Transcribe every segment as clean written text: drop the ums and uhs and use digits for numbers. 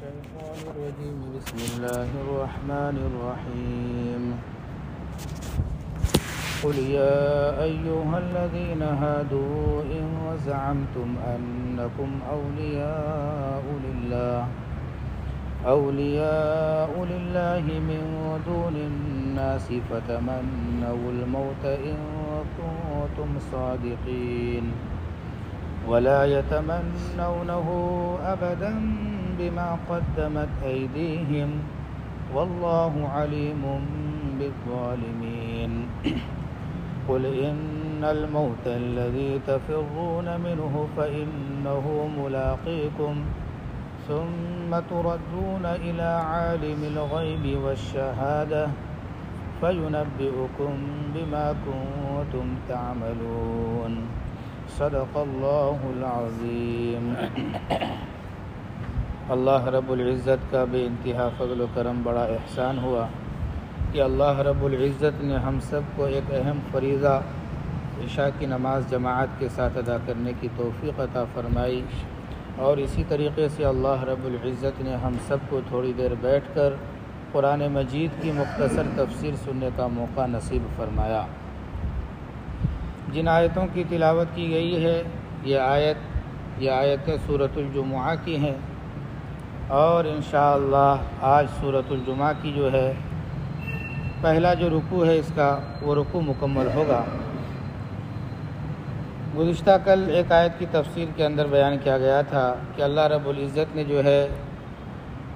الشيطان الرجيم بسم الله الرحمن الرحيم قل يا أيها الذين هادوا إن زعمتم أنكم أولياء لله من دون الناس فتمنوا الموت إن كنتم صادقين ولا يتمنونه أبدا بما قدمت أيديهم والله عليم بالظالمين قل إن الموت الذي تفرون منه فإنه ملاقيكم ثم تردون إلى عالم الغيب والشهادة فينبئكم بما كنتم تعملون صدق اللہ العظیم۔ اللہ رب العزت کا بے انتہا فضل و کرم بڑا احسان ہوا کہ اللہ رب العزت نے ہم سب کو ایک اہم فریضہ عشاء کی نماز جماعت کے ساتھ ادا کرنے کی توفیق عطا فرمائی، اور اسی طریقے سے اللہ رب العزت نے ہم سب کو تھوڑی دیر بیٹھ کر قرآن مجید کی مختصر تفسیر سننے کا موقع نصیب فرمایا۔ جن آیتوں کی تلاوت کی گئی ہے یہ آیتیں سورۃ الجمعہ کی ہیں، اور انشاءاللہ آج سورۃ الجمعہ کی جو ہے پہلا جو رکوع ہے اس کا وہ رکوع مکمل ہوگا۔ گزشتہ کل ایک آیت کی تفسیر کے اندر بیان کیا گیا تھا کہ اللہ رب العزت نے جو ہے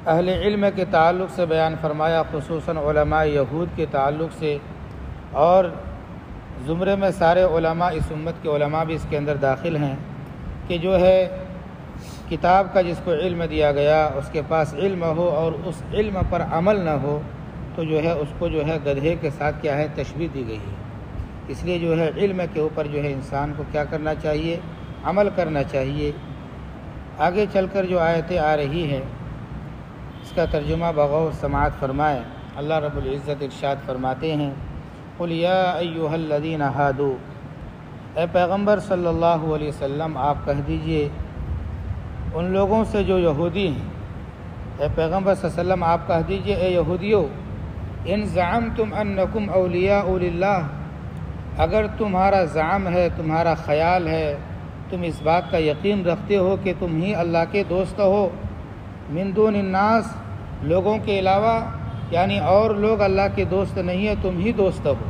اہل علم کے تعلق سے بیان فرمایا، خصوصاً علماء یہود کے تعلق سے، اور زمرے میں سارے علماء اس امت کے علماء بھی اس کے اندر داخل ہیں، کہ جو ہے کتاب کا جس کو علم دیا گیا اس کے پاس علم ہو اور اس علم پر عمل نہ ہو تو جو ہے اس کو جو ہے گدھے کے ساتھ کیا ہے تشبیہ دی گئی ہے۔ اس لیے جو ہے علم کے اوپر جو ہے انسان کو کیا کرنا چاہیے، عمل کرنا چاہیے۔ آگے چل کر جو آیتیں آ رہی ہیں اس کا ترجمہ بغور سماعت فرمائیں۔ اللہ رب العزت ارشاد فرماتے ہیں، قل یا ایھا الذین ہادوا، اے پیغمبر صلی اللہ علیہ وسلم آپ کہہ دیجئے ان لوگوں سے جو یہودی ہیں، اے پیغمبر صلی اللہ علیہ وسلم آپ کہہ دیجئے اے یہودیو، ان زعمتم انکم اولیاء للہ، اگر تمہارا زعم ہے، تمہارا خیال ہے، تم اس بات کا یقین رکھتے ہو کہ تم ہی اللہ کے دوست ہو، من دون الناس، لوگوں کے علاوہ، یعنی اور لوگ اللہ کے دوست نہیں ہیں، تم ہی دوست ہو،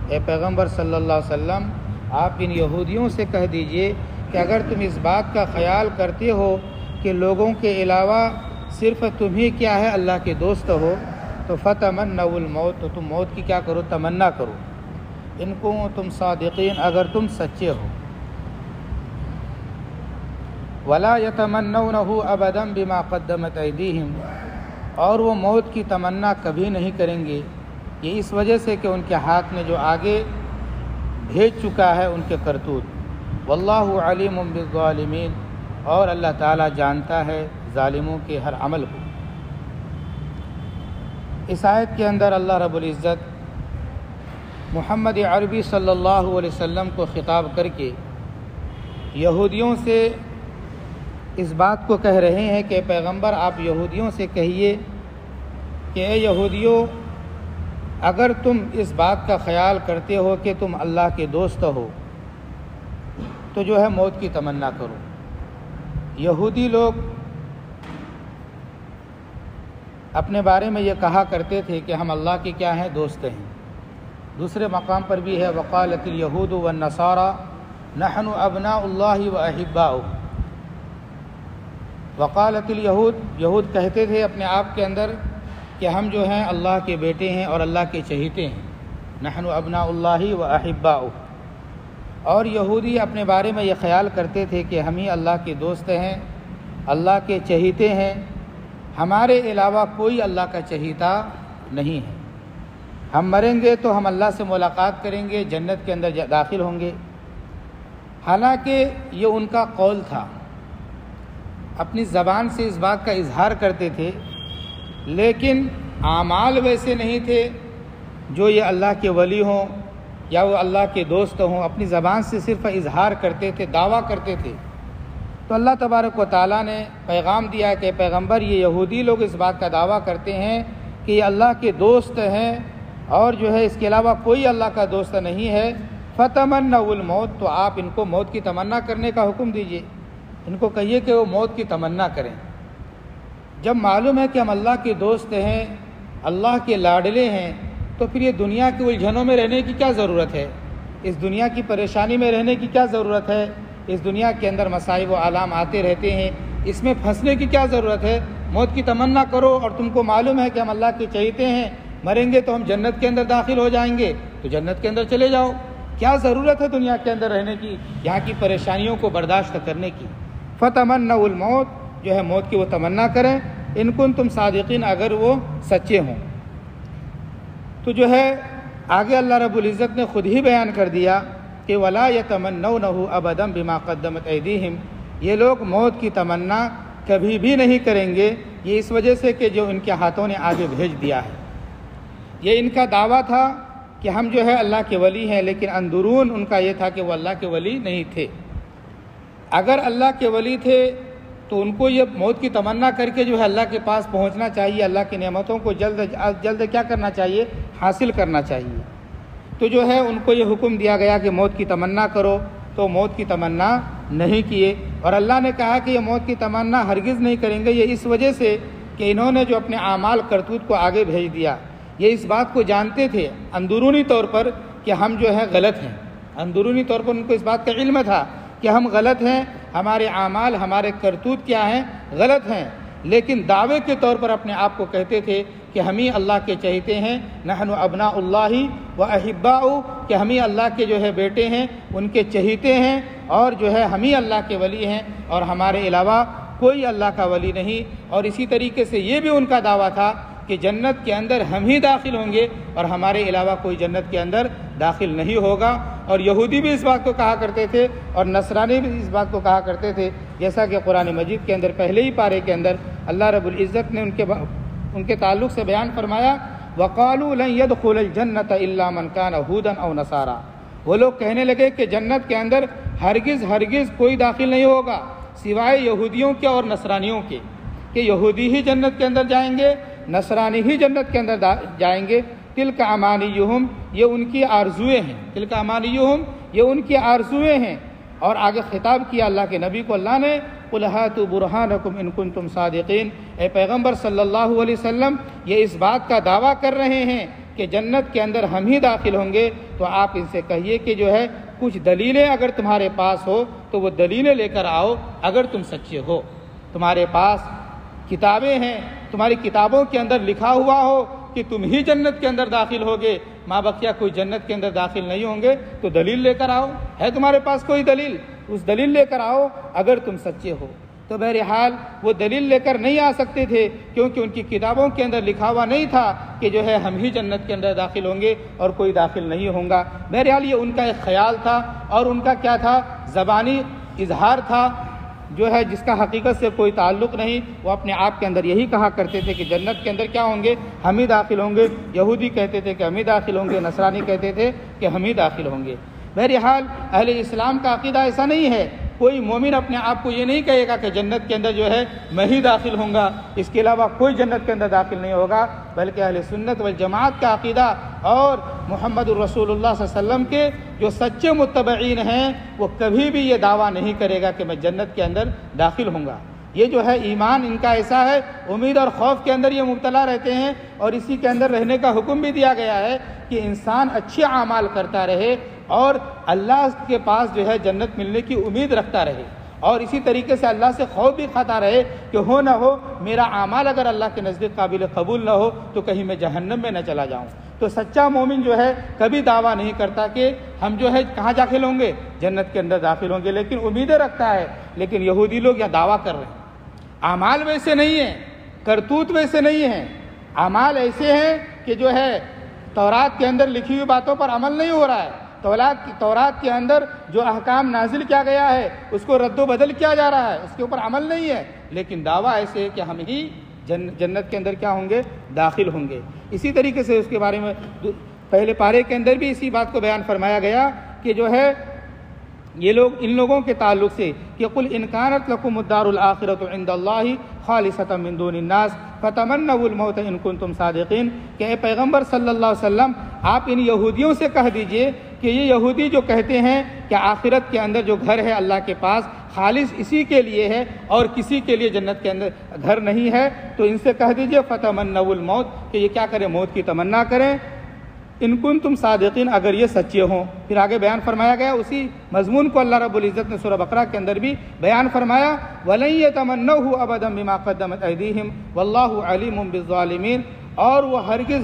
اے پیغمبر صلی اللہ علیہ وسلم آپ ان یہودیوں سے کہہ دیجئے کہ اگر تم اس بات کا خیال کرتے ہو کہ لوگوں کے علاوہ صرف تم ہی کیا ہے اللہ کے دوست ہو، تو فتمنوا الموت، تو تم موت کی کیا کرو، تمنا کرو، ان کو تم صادقین، اگر تم سچے ہو، ولا یتمنونہ ابدا بما قدمت ایدیہم، اور وہ موت کی تمنا کبھی نہیں کریں گے، یہ اس وجہ سے کہ ان کے ہاتھ میں جو آگے بھیج چکا ہے ان کے کرتوت، واللہ علیم بالظالمین، اور اللہ تعالیٰ جانتا ہے ظالموں کے ہر عمل کو۔ اس آیت کے اندر اللہ رب العزت محمد عربی صلی اللہ علیہ وسلم کو خطاب کر کے یہودیوں سے اس بات کو کہہ رہے ہیں کہ پیغمبر آپ یہودیوں سے کہیے کہ اے یہودیوں، اگر تم اس بات کا خیال کرتے ہو کہ تم اللہ کے دوست ہو تو جو ہے موت کی تمنا کرو۔ یہودی لوگ اپنے بارے میں یہ کہا کرتے تھے کہ ہم اللہ کے کیا ہیں، دوست ہیں۔ دوسرے مقام پر بھی ہے، وقالت الیہود والنصارى نحن ابناء اللہ واحباؤہ، وقالت الیہود، یہود کہتے تھے اپنے آپ کے اندر کہ ہم جو ہیں اللہ کے بیٹے ہیں اور اللہ کے چہیتے ہیں، نحن ابناء اللہ واحباؤہ، اور یہودی اپنے بارے میں یہ خیال کرتے تھے کہ ہم ہی اللہ کے دوست ہیں، اللہ کے چہیتے ہیں، ہمارے علاوہ کوئی اللہ کا چہیتا نہیں ہے، ہم مریں گے تو ہم اللہ سے ملاقات کریں گے، جنت کے اندر داخل ہوں گے۔ حالانکہ یہ ان کا قول تھا، اپنی زبان سے اس بات کا اظہار کرتے تھے، لیکن اعمال ویسے نہیں تھے جو یہ اللہ کے ولی ہوں یا وہ اللہ کے دوست ہوں، اپنی زبان سے صرف اظہار کرتے تھے، دعویٰ کرتے تھے، تو اللہ تبارک و تعالیٰ نے پیغام دیا کہ پیغمبر یہ یہودی لوگ اس بات کا دعویٰ کرتے ہیں کہ یہ اللہ کے دوست ہیں اور جو ہے اس کے علاوہ کوئی اللہ کا دوست نہیں ہے، فتمنوا الموت، تو آپ ان کو موت کی تمنا کرنے کا حکم دیجیے، ان کو کہیے کہ وہ موت کی تمنا کریں۔ جب معلوم ہے کہ ہم اللہ کے دوست ہیں، اللہ کے لاڈلے ہیں، تو پھر یہ دنیا کی الجھنوں میں رہنے کی کیا ضرورت ہے؟ اس دنیا کی پریشانی میں رہنے کی کیا ضرورت ہے؟ اس دنیا کے اندر مصائب و آلام آتے رہتے ہیں، اس میں پھنسنے کی کیا ضرورت ہے؟ موت کی تمنا کرو، اور تم کو معلوم ہے کہ ہم اللہ کے چہیتے ہیں، مریں گے تو ہم جنت کے اندر داخل ہو جائیں گے، تو جنت کے اندر چلے جاؤ۔ کیا ضرورت ہے دنیا کے اندر رہنے کی، یہاں کی پریشانیوں کو برداشت کرنے کی؟ فتمنوا الموت، جو ہے موت کی وہ تمنا کریں، ان کنتم صادقین، اگر وہ سچے ہوں۔ تو جو ہے آگے اللہ رب العزت نے خود ہی بیان کر دیا کہ وَلَا يَتَمَنَّوْنَهُ أَبَدًا بِمَا قَدَّمَتْ أَيْدِيهِمْ، یہ لوگ موت کی تمنا کبھی بھی نہیں کریں گے، یہ اس وجہ سے کہ جو ان کے ہاتھوں نے آگے بھیج دیا ہے۔ یہ ان کا دعویٰ تھا کہ ہم جو ہے اللہ کے ولی ہیں، لیکن اندرون ان کا یہ تھا کہ وہ اللہ کے ولی نہیں تھے۔ اگر اللہ کے ولی تھے تو ان کو یہ موت کی تمنا کر کے جو ہے اللہ کے پاس پہنچنا چاہیے، اللہ کی نعمتوں کو جلد جلد کیا کرنا چاہیے؟ حاصل کرنا چاہیے۔ تو جو ہے ان کو یہ حکم دیا گیا کہ موت کی تمنا کرو، تو موت کی تمنا نہیں کیے، اور اللہ نے کہا کہ یہ موت کی تمنا ہرگز نہیں کریں گے، یہ اس وجہ سے کہ انہوں نے جو اپنے اعمال کرتوت کو آگے بھیج دیا۔ یہ اس بات کو جانتے تھے اندرونی طور پر کہ ہم جو ہے غلط ہیں، اندرونی طور پر ان کو اس بات کا علم تھا کہ ہم غلط ہیں، ہمارے اعمال ہمارے کرتوت کیا ہیں؟ غلط ہیں، لیکن دعوے کے طور پر اپنے آپ کو کہتے تھے کہ ہم ہی اللہ کے چہیتے ہیں، نحن ابناء اللہ و احباء، کہ ہم ہی اللہ کے جو ہے بیٹے ہیں، ان کے چہیتے ہیں، اور جو ہے ہم ہی اللہ کے ولی ہیں، اور ہمارے علاوہ کوئی اللہ کا ولی نہیں۔ اور اسی طریقے سے یہ بھی ان کا دعویٰ تھا کہ جنت کے اندر ہم ہی داخل ہوں گے، اور ہمارے علاوہ کوئی جنت کے اندر داخل نہیں ہوگا۔ اور یہودی بھی اس بات کو کہا کرتے تھے، اور نصرانی بھی اس بات کو کہا کرتے تھے، جیسا کہ قرآن مجید کے اندر پہلے ہی پارے کے اندر اللہ رب العزت نے ان کے تعلق سے بیان فرمایا، وَقَالُوا لَن يَدْخُلَ الْجَنَّةَ إِلَّا مَنْ كَانَ هُودًا أَوْ نَصَارَىٰ، وہ لوگ کہنے لگے کہ جنت کے اندر ہرگز کوئی داخل نہیں ہوگا سوائے یہودیوں کے اور نصرانیوں کے، کہ یہودی ہی جنت کے اندر جائیں گے، نصرانی ہی جنت کے اندر جائیں گے۔ تلک امانیہم، یہ ان کی آرزویں ہیں، تلک امانیہم، یہ ان کی آرزویں ہیں۔ اور آگے خطاب کیا اللہ کے نبی کو اللہ نے، قُلْ هَاتُوا بُرْهَانَكُمْ إِن كُنتُمْ صَادِقِينَ، اے پیغمبر صلی اللہ علیہ وسلم، یہ اس بات کا دعویٰ کر رہے ہیں کہ جنت کے اندر ہم ہی داخل ہوں گے، تو آپ ان سے کہیے کہ جو ہے کچھ دلیلیں اگر تمہارے پاس ہو تو وہ دلیلیں لے کر آؤ، اگر تم سچے ہو۔ تمہارے پاس کتابیں ہیں، تمہاری کتابوں کے اندر لکھا ہوا ہو کہ تم ہی جنت کے اندر داخل ہوگے، ماں بقیہ کوئی جنت کے اندر داخل نہیں ہوں گے، تو دلیل لے کر آؤ۔ ہے تمہارے پاس کوئی دلیل؟ اس دلیل لے کر آؤ اگر تم سچے ہو۔ تو بہرحال وہ دلیل لے کر نہیں آ سکتے تھے، کیونکہ ان کی کتابوں کے اندر لکھا ہوا نہیں تھا کہ جو ہے ہم ہی جنت کے اندر داخل ہوں گے اور کوئی داخل نہیں ہوگا۔ بہرحال یہ ان کا ایک خیال تھا، اور ان کا کیا تھا؟ زبانی اظہار تھا، جو ہے جس کا حقیقت سے کوئی تعلق نہیں۔ وہ اپنے آپ کے اندر یہی کہا کرتے تھے کہ جنت کے اندر کیا ہوں گے؟ ہم ہی داخل ہوں گے۔ یہودی کہتے تھے کہ ہم ہی داخل ہوں گے، نصرانی کہتے تھے کہ ہم ہی داخل ہوں گے۔ بہرحال اہل اسلام کا عقیدہ ایسا نہیں ہے، کوئی مومن اپنے آپ کو یہ نہیں کہے گا کہ جنت کے اندر جو ہے میں ہی داخل ہوں گا، اس کے علاوہ کوئی جنت کے اندر داخل نہیں ہوگا، بلکہ اہل سنت والجماعت کا عقیدہ اور محمد الرسول اللہ صلی اللہ علیہ وسلم کے جو سچے متبعین ہیں، وہ کبھی بھی یہ دعویٰ نہیں کرے گا کہ میں جنت کے اندر داخل ہوں گا۔ یہ جو ہے ایمان ان کا ایسا ہے، امید اور خوف کے اندر یہ مبتلا رہتے ہیں، اور اسی کے اندر رہنے کا حکم بھی دیا گیا ہے کہ انسان اچھے اعمال کرتا رہے اور اللہ کے پاس جو ہے جنت ملنے کی امید رکھتا رہے، اور اسی طریقے سے اللہ سے خوف بھی کھاتا رہے کہ ہو نہ ہو میرا اعمال اگر اللہ کے نزدیک قابل قبول نہ ہو تو کہیں میں جہنم میں نہ چلا جاؤں۔ تو سچا مومن جو ہے کبھی دعویٰ نہیں کرتا کہ ہم جو ہے کہاں داخل ہوں گے؟ جنت کے اندر داخل ہوں گے، لیکن امیدیں رکھتا ہے۔ لیکن یہودی لوگ یہ دعویٰ کر رہے ہیں، اعمال ویسے نہیں ہیں، کرتوت ویسے نہیں ہیں، اعمال ایسے ہیں کہ جو ہے تورات کے اندر لکھی ہوئی باتوں پر عمل نہیں ہو رہا ہے، تورات کے اندر جو احکام نازل کیا گیا ہے اس کو رد و بدل کیا جا رہا ہے، اس کے اوپر عمل نہیں ہے، لیکن دعویٰ ایسے ہے کہ ہم ہی جنت کے اندر کیا ہوں گے؟ داخل ہوں گے۔ اسی طریقے سے اس کے بارے میں پہلے پارے کے اندر بھی اسی بات کو بیان فرمایا گیا کہ جو ہے یہ لوگ ان لوگوں کے تعلق سے کہ قل ان کانت لکم الدار الآخرۃ عند اللہ خالصۃ من دون الناس فتمنوا الموت ان کنتم صادقین، کہ اے پیغمبر صلی اللہ علیہ وسلم آپ ان یہودیوں سے کہہ دیجئے کہ یہ یہودی جو کہتے ہیں کہ آخرت کے اندر جو گھر ہے اللہ کے پاس خالص اسی کے لیے ہے اور کسی کے لیے جنت کے اندر گھر نہیں ہے، تو ان سے کہہ دیجئے فتمنوا الموت، کہ یہ کیا کریں، موت کی تمنا کریں، ان کنتم صادقین، اگر یہ سچے ہوں۔ پھر آگے بیان فرمایا گیا اسی مضمون کو اللہ رب العزت نے سورہ بقرہ کے اندر بھی بیان فرمایا، وَلَن يَتَمَنَّوْهُ أَبَدًا بِمَا قَدَّمَتْ أَيْدِيهِمْ وَاللَّهُ عَلِيمٌ بِالظَّالِمِينَ، اور وہ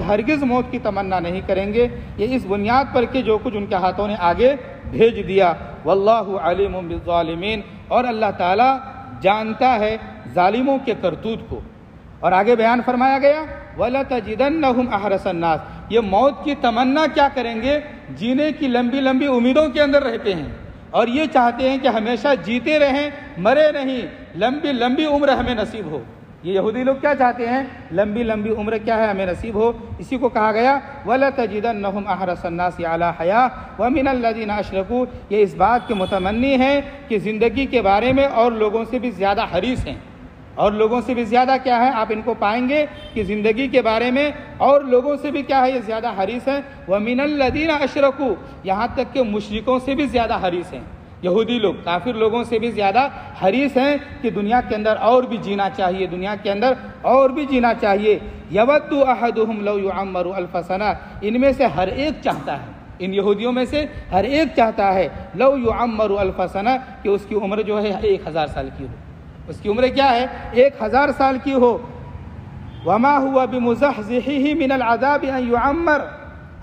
ہرگز موت کی تمنا نہیں کریں گے، یہ اس بنیاد پر کہ جو کچھ ان کے ہاتھوں نے آگے بھیج دیا، وَاللَّهُ عَلِيمٌ بِالظَّالِمِينَ، اور اللہ تعالیٰ جانتا ہے ظالموں کے کرتوت کو۔ اور آگے بیان فرمایا گیا وَلَتَجِدَنَّهُمْ أَحْرَصَ النَّاسِ، یہ موت کی تمنا کیا کریں گے، جینے کی لمبی لمبی امیدوں کے اندر رہتے ہیں اور یہ چاہتے ہیں کہ ہمیشہ جیتے رہیں، مرے نہیں، لمبی لمبی عمر ہمیں نصیب ہو۔ یہ یہودی لوگ کیا چاہتے ہیں، لمبی لمبی عمر کیا ہے ہمیں نصیب ہو۔ اسی کو کہا گیا وَلَتَجِدَنَّهُمْ أَحْرَصَ النَّاسِ عَلَىٰ حَيَاةٍ وَمِنَ الَّذِينَ أَشْرَكُوا، یہ اس بات کے متمنی ہیں کہ زندگی کے بارے میں اور لوگوں سے بھی زیادہ حریص ہیں، اور لوگوں سے بھی زیادہ کیا ہے، آپ ان کو پائیں گے کہ زندگی کے بارے میں اور لوگوں سے بھی کیا ہے، یہ زیادہ حریص ہیں۔ وَمِنَ الَّذِينَ أَشْرَكُوا، یہاں تک کہ مشرکوں سے بھی زیادہ حریص ہیں، یہودی لوگ کافر لوگوں سے بھی زیادہ حریص ہیں کہ دنیا کے اندر اور بھی جینا چاہیے، دنیا کے اندر اور بھی جینا چاہیے۔ يَوَدُّ أَحَدُهُمْ لَوْ يُعَمَّرُ أَلْفَ سَنَةٍ، ان میں سے ہر ایک چاہتا ہے، ان یہودیوں میں سے ہر ایک چاہتا ہے لَوْ يُعَمَّرُ أَلْفَ سَنَةٍ، کہ اس کی عمر جو ہے 1000 سال کی ہو، اس کی عمر کیا ہے، 1000 سال کی ہو۔ وَمَا هُوَ بِمُزَحْزِحِهِ مِنَ الْعَذَابِ أَن يُعَمَّرَ،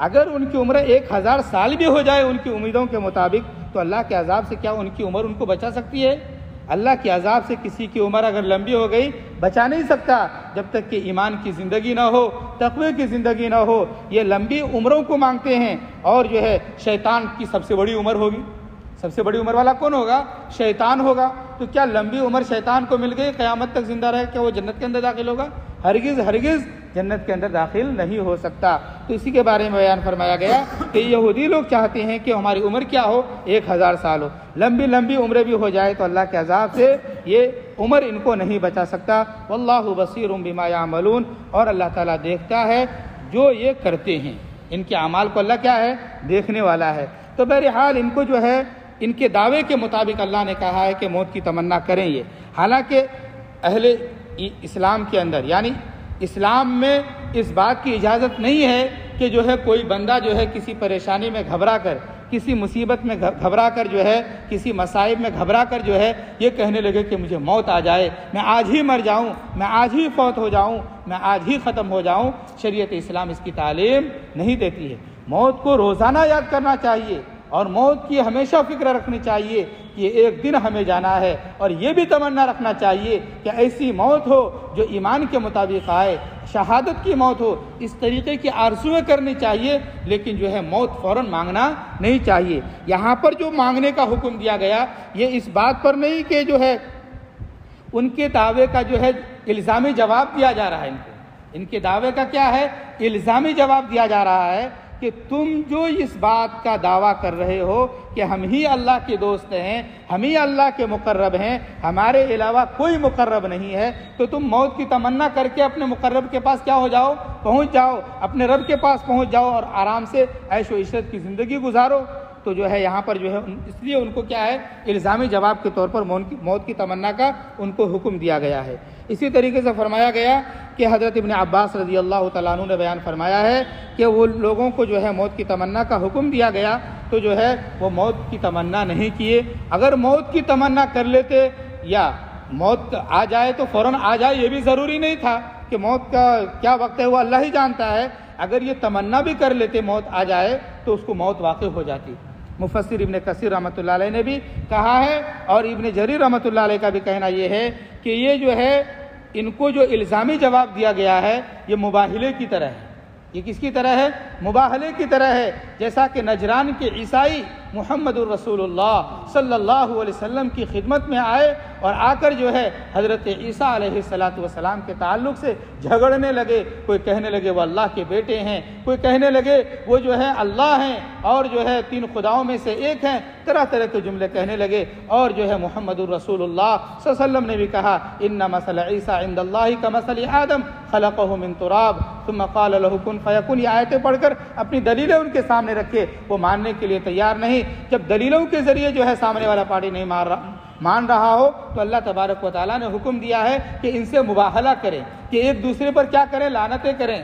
اگر ان کی عمر 1000 سال بھی ہو جائے ان کی امیدوں کے مطابق، تو اللہ کے عذاب سے کیا ان کی عمر ان کو بچا سکتی ہے؟ اللہ کے عذاب سے کسی کی عمر اگر لمبی ہو گئی بچا نہیں سکتا، جب تک کہ ایمان کی زندگی نہ ہو، تقوی کی زندگی نہ ہو۔ یہ لمبی عمروں کو مانگتے ہیں، اور جو ہے شیطان کی سب سے بڑی عمر ہوگی، سب سے بڑی عمر والا کون ہوگا؟ شیطان ہوگا۔ تو کیا لمبی عمر شیطان کو مل گئی قیامت تک زندہ رہے، کیا وہ جنت کے اندر داخل ہوگا؟ ہرگز ہرگز جنت کے اندر داخل نہیں ہو سکتا۔ تو اسی کے بارے میں بیان فرمایا گیا کہ یہودی لوگ چاہتے ہیں کہ ہماری عمر کیا ہو، 1000 سال ہو، لمبی لمبی عمریں بھی ہو جائے تو اللہ کے عذاب سے یہ عمر ان کو نہیں بچا سکتا۔ واللہ بصیر بما یعملون، اور اللہ تعالیٰ دیکھتا ہے جو یہ کرتے ہیں، ان کے اعمال کو اللہ کیا ہے، دیکھنے والا ہے۔ تو بہرحال ان کو جو ہے ان کے دعوے کے مطابق اللہ نے کہا ہے کہ موت کی تمنا کریں یہ، حالانکہ اہل اسلام کے اندر یعنی اسلام میں اس بات کی اجازت نہیں ہے کہ جو ہے کوئی بندہ جو ہے کسی پریشانی میں گھبرا کر، کسی مصیبت میں گھبرا کر جو ہے، کسی مصائب میں گھبرا کر جو ہے یہ کہنے لگے کہ مجھے موت آ جائے، میں آج ہی مر جاؤں، میں آج ہی فوت ہو جاؤں، میں آج ہی ختم ہو جاؤں۔ شریعت اسلام اس کی تعلیم نہیں دیتی ہے۔ موت کو روزانہ یاد کرنا چاہیے اور موت کی ہمیشہ فکر رکھنی چاہیے کہ ایک دن ہمیں جانا ہے، اور یہ بھی تمنا رکھنا چاہیے کہ ایسی موت ہو جو ایمان کے مطابق آئے، شہادت کی موت ہو، اس طریقے کی آرزویں کرنی چاہیے، لیکن جو ہے موت فوراً مانگنا نہیں چاہیے۔ یہاں پر جو مانگنے کا حکم دیا گیا یہ اس بات پر نہیں کہ جو ہے ان کے دعوے کا جو ہے الزامی جواب دیا جا رہا ہے، ان کے دعوے کا کیا ہے، الزامی جواب دیا جا رہا ہے کہ تم جو اس بات کا دعویٰ کر رہے ہو کہ ہم ہی اللہ کے دوست ہیں، ہم ہی اللہ کے مقرب ہیں، ہمارے علاوہ کوئی مقرب نہیں ہے، تو تم موت کی تمنا کر کے اپنے مقرب کے پاس کیا ہو جاؤ، پہنچ جاؤ، اپنے رب کے پاس پہنچ جاؤ اور آرام سے عیش و عشرت کی زندگی گزارو۔ تو جو ہے یہاں پر جو ہے اس لیے ان کو کیا ہے، الزامی جواب کے طور پر موت کی تمنا کا ان کو حکم دیا گیا ہے۔ اسی طریقے سے فرمایا گیا کہ حضرت ابن عباس رضی اللہ تعالیٰ عنہ نے بیان فرمایا ہے کہ وہ لوگوں کو جو ہے موت کی تمنا کا حکم دیا گیا تو جو ہے وہ موت کی تمنا نہیں کیے۔ اگر موت کی تمنا کر لیتے یا موت آ جائے تو فوراً آ جائے، یہ بھی ضروری نہیں تھا کہ موت کا کیا وقت ہے وہ اللہ ہی جانتا ہے۔ اگر یہ تمنا بھی کر لیتے موت آ جائے تو اس کو موت واقع ہو جاتی۔ مفسر ابن کثیر رحمۃ اللہ علیہ نے بھی کہا ہے، اور ابن جریر رحمۃ اللہ علیہ کا بھی کہنا یہ ہے کہ یہ جو ہے ان کو جو الزامی جواب دیا گیا ہے یہ مباہلے کی طرح ہے۔ یہ کس کی طرح ہے؟ مباہلے کی طرح ہے جیسا کہ نجران کے عیسائی محمد الرسول اللہ صلی اللہ علیہ وسلم کی خدمت میں آئے اور آ کر جو ہے حضرت عیسیٰ علیہ السلام کے تعلق سے جھگڑنے لگے. کوئی کہنے لگے وہ اللہ کے بیٹے ہیں، کوئی کہنے لگے وہ جو ہے اللہ ہیں اور جو ہے تین خداؤں میں سے ایک ہیں، طرح طرح کے جملے کہنے لگے. اور جو ہے محمد الرسول اللہ صلی اللہ علیہ وسلم نے بھی کہا ان مثل عیسیٰ عند اللہ کمثل آدم خلقہ من تراب ثم قال له کن فیکن. یہ آیتیں پڑھ کر اپنی دلیلیں ان کے سامنے رکھے، وہ ماننے کے لیے تیار نہیں. جب دلیلوں کے ذریعے جو ہے سامنے والا پارٹی نہیں مان رہا ہو تو اللہ تبارک و تعالیٰ نے حکم دیا ہے کہ ان سے مباہلہ کریں، کہ ایک دوسرے پر کیا کریں؟ لعنتیں کریں.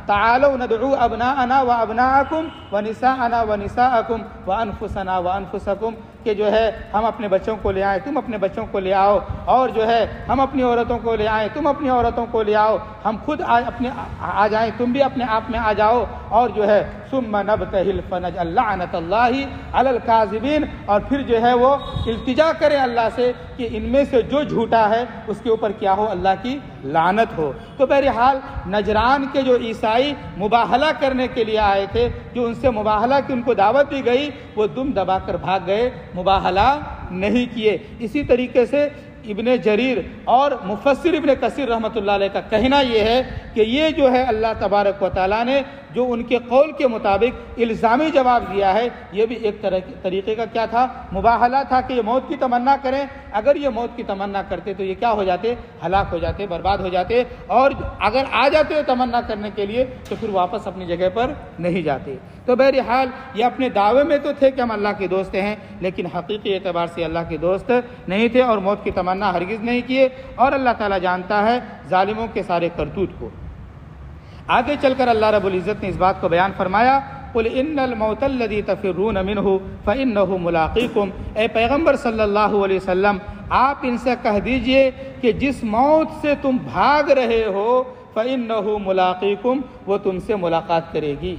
تعالوا ندعو ابناءنا وابناءکم ونساءنا ونساءکم وانفسنا وانفسکم، کہ جو ہے ہم اپنے بچوں کو لے آئیں، تم اپنے بچوں کو لے آؤ، اور جو ہے ہم اپنی عورتوں کو لے آئیں، تم اپنی عورتوں کو لے آؤ، ہم خود اپنے آ جائیں، تم بھی اپنے آپ میں آ جاؤ. اور جو ہے ثم نبتہل فنجعل لعنت اللہ علی الکاذبین، اور پھر جو ہے وہ التجا کریں اللہ سے کہ ان میں سے جو جھوٹا ہے اس کے اوپر کیا ہو؟ اللہ کی لعنت ہو. تو بہرحال نجران کے جو عیسائی مباہلہ کرنے کے لیے آئے تھے، جو ان سے مباہلہ کی ان کو دعوت دی گئی، وہ دم دبا کر بھاگ گئے، مباہلہ نہیں کیے. اسی طریقے سے ابن جریر اور مفسر ابن کثیر رحمۃ اللہ علیہ کا کہنا یہ ہے کہ یہ جو ہے اللہ تبارک و تعالیٰ نے جو ان کے قول کے مطابق الزامی جواب دیا ہے، یہ بھی ایک طریقے کا کیا تھا؟ مباہلہ تھا کہ یہ موت کی تمنا کریں. اگر یہ موت کی تمنا کرتے تو یہ کیا ہو جاتے؟ ہلاک ہو جاتے، برباد ہو جاتے. اور اگر آ جاتے تمنا کرنے کے لیے تو پھر واپس اپنی جگہ پر نہیں جاتے. تو بہرحال یہ اپنے دعوے میں تو تھے کہ ہم اللہ کے دوست ہیں، لیکن حقیقی اعتبار سے اللہ کے دوست نہیں تھے اور موت کی تمنا ہرگز نہیں کیے. اور اللہ تعالیٰ جانتا ہے ظالموں کے سارے کرتوت کو. آگے چل کر اللہ رب العزت نے اس بات کو بیان فرمایا قل ان الموت الذی تفرون منہ فانہ ملاقیکم. اے پیغمبر صلی اللہ علیہ وسلم آپ ان سے کہہ دیجئے کہ جس موت سے تم بھاگ رہے ہو فانہ ملاقیکم، وہ تم سے ملاقات کرے گی.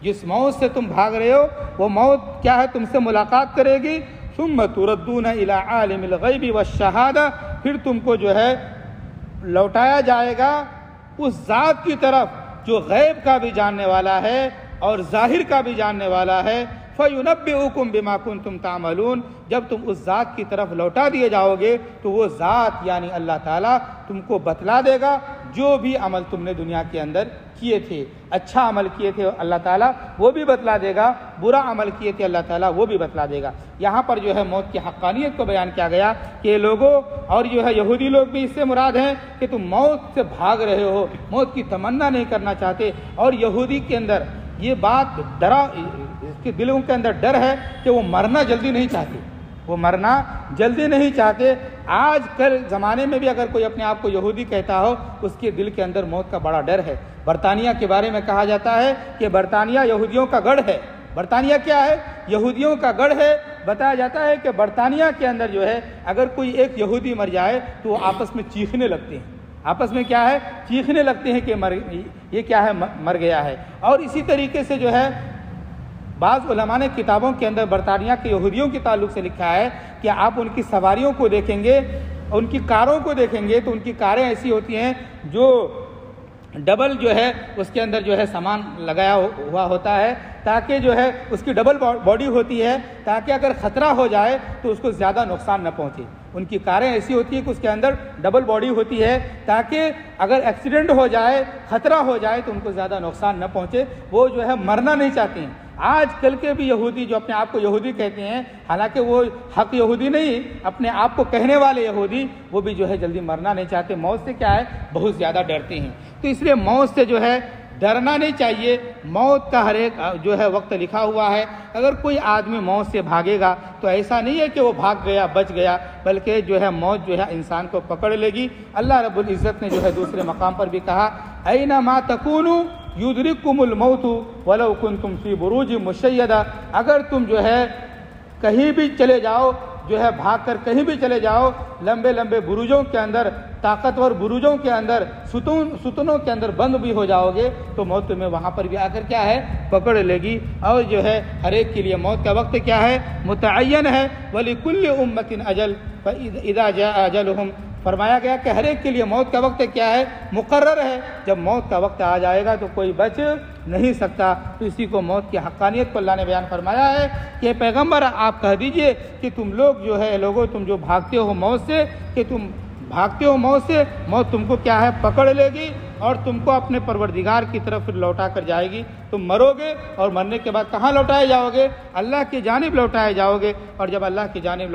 جس موت سے تم بھاگ رہے ہو وہ موت کیا ہے؟ تم سے ملاقات کرے گی. ثم تردون الی عالم الغیب والشہادہ، پھر تم کو جو ہے لوٹایا جائے گا اس ذات کی طرف جو غیب کا بھی جاننے والا ہے اور ظاہر کا بھی جاننے والا ہے. فَيُنَبِّئُكُم بِمَا كُنتُمْ تَعْمَلُونَ. جب تم اس ذات کی طرف لوٹا دیے جاؤ گے تو وہ ذات یعنی اللہ تعالیٰ تم کو بتلا دے گا جو بھی عمل تم نے دنیا کے اندر کیے تھے. اچھا عمل کیے تھے اللہ تعالیٰ وہ بھی بتلا دے گا، برا عمل کیے تھے اللہ تعالیٰ وہ بھی بتلا دے گا. یہاں پر جو ہے موت کی حقانیت کو بیان کیا گیا کہ یہ لوگوں اور جو ہے یہودی لوگ بھی اس سے مراد ہیں کہ تم موت سے بھاگ رہے ہو، موت کی تمنا نہیں کرنا چاہتے. اور یہودی کے اندر یہ بات اس کے دلوں کے اندر ڈر ہے کہ وہ مرنا جلدی نہیں چاہتے، وہ مرنا جلدی نہیں چاہتے. آج کل زمانے میں بھی اگر کوئی اپنے آپ کو یہودی کہتا ہو اس کے دل کے اندر موت کا بڑا ڈر ہے. برطانیہ کے بارے میں کہا جاتا ہے کہ برطانیہ یہودیوں کا گڑھ ہے. برطانیہ کیا ہے؟ یہودیوں کا گڑھ ہے. بتایا جاتا ہے کہ برطانیہ کے اندر جو ہے اگر کوئی ایک یہودی مر جائے تو وہ آپس میں چیخنے لگتے ہیں، آپس میں کیا ہے؟ چیخنے لگتے ہیں کہ یہ کیا ہے؟ مر گیا ہے. اور اسی طریقے سے جو ہے بعض علماء نے کتابوں کے اندر برطانیہ کے یہودیوں کے تعلق سے لکھا ہے کہ آپ ان کی سواریوں کو دیکھیں گے، ان کی کاروں کو دیکھیں گے تو ان کی کاریں ایسی ہوتی ہیں جو ڈبل جو ہے اس کے اندر جو ہے سامان لگایا ہوا ہوتا ہے تاکہ جو ہے اس کی ڈبل باڈی ہوتی ہے تاکہ اگر خطرہ ہو جائے تو اس کو زیادہ نقصان نہ پہنچے. ان کی کاریں ایسی ہوتی ہیں کہ اس کے اندر ڈبل باڈی ہوتی ہے تاکہ اگر ایکسیڈنٹ ہو جائے، خطرہ ہو جائے تو ان کو زیادہ نقصان نہ پہنچے. وہ جو ہے مرنا نہیں چاہتے ہیں. آج کل کے بھی یہودی جو اپنے آپ کو یہودی کہتے ہیں، حالانکہ وہ حق یہودی نہیں، اپنے آپ کو کہنے والے یہودی، وہ بھی جو ہے جلدی مرنا نہیں چاہتے. موت سے کیا ہے؟ بہت زیادہ ڈرتے ہیں. تو اس لیے موت سے جو ہے ڈرنا نہیں چاہیے. موت کا ہر ایک جو ہے وقت لکھا ہوا ہے. اگر کوئی آدمی موت سے بھاگے گا تو ایسا نہیں ہے کہ وہ بھاگ گیا بچ گیا، بلکہ جو ہے موت جو ہے انسان کو پکڑ لے گی. اللہ رب العزت نے جو ہے دوسرے مقام پر بھی کہا اینما تکونوا یدرککم الموت ولو کنتم فی بروج مشیدہ. اگر تم جو ہے کہیں بھی چلے جاؤ، جو ہے بھاگ کر کہیں بھی چلے جاؤ، لمبے لمبے بروجوں کے اندر، طاقتور بروجوں کے اندر، ستونوں کے اندر بند بھی ہو جاؤ گے تو موت تمہیں وہاں پر بھی آ کر کیا ہے؟ پکڑ لے گی. اور جو ہے ہر ایک کے لیے موت کا وقت کیا ہے؟ متعین ہے. وَلِكُلِّ أُمَّةٍ أَجَلٌ فَإِذَا جَاءَ أَجَلُهُمْ فرمایا گیا کہ ہر ایک کے لیے موت کا وقت کیا ہے؟ مقرر ہے. جب موت کا وقت آ جائے گا تو کوئی بچ نہیں سکتا. تو اسی کو موت کی حقانیت کو اللہ نے بیان فرمایا ہے کہ پیغمبر آپ کہہ دیجئے کہ تم لوگ جو ہے لوگوں تم جو بھاگتے ہو موت سے، کہ تم بھاگتے ہو موت سے، موت تم کو کیا ہے؟ پکڑ لے گی اور تم کو اپنے پروردگار کی طرف پھر لوٹا کر جائے گی. تم مرو گے اور مرنے کے بعد کہاں لوٹائے جاؤ گے؟ اللہ کی جانب لوٹائے جاؤ گے. اور جب اللہ کی جانب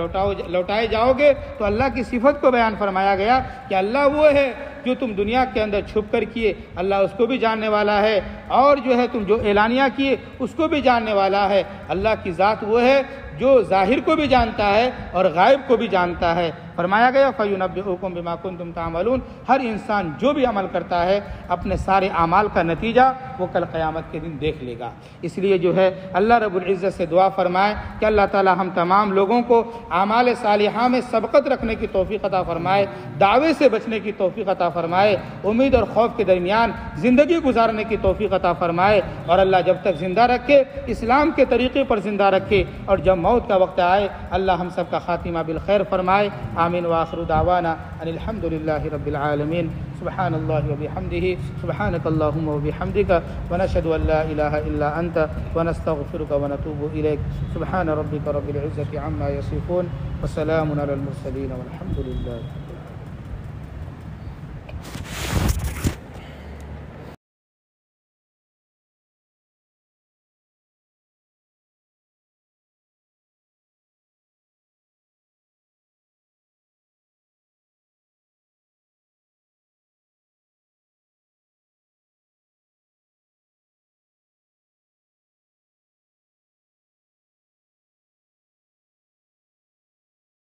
لوٹائے جاؤ گے تو اللہ کی صفت کو بیان فرمایا گیا کہ اللہ وہ ہے جو تم دنیا کے اندر چھپ کر کیے، اللہ اس کو بھی جاننے والا ہے، اور جو ہے تم جو اعلانیہ کیے اس کو بھی جاننے والا ہے. اللہ کی ذات وہ ہے جو ظاہر کو بھی جانتا ہے اور غائب کو بھی جانتا ہے. فرمایا گیا فَيُنَبِّئُكُم بِمَا كُنتُمْ تَعْمَلُونَ. ہر انسان جو بھی عمل کرتا ہے اپنے سارے اعمال کا نتیجہ وہ کل قیامت کے دن دیکھ لے گا. اس لیے جو ہے اللہ رب العزت سے دعا فرمائے کہ اللہ تعالی ہم تمام لوگوں کو اعمال صالحہ میں سبقت رکھنے کی توفیق عطا فرمائے، دعوے سے بچنے کی توفیق عطا فرمائے، امید اور خوف کے درمیان زندگی گزارنے کی توفیق عطا فرمائے. اور اللہ جب تک زندہ رکھے اسلام کے طریقے پر زندہ رکھے، اور جب موت کا وقت آئے اللہ ہم سب کا خاتمہ بالخیر فرمائے. آمین وآخر دعوانا ان الحمد للہ رب العالمین. سبحان اللہ وبحمدہ، سبحانک اللہم وبحمدک، ونشہد ان لا الہ الا انت، ونستغفرک ونتوب الیک. سبحان ربک رب العزة عما یصفون، وسلام علی المرسلین، والحمد للہ.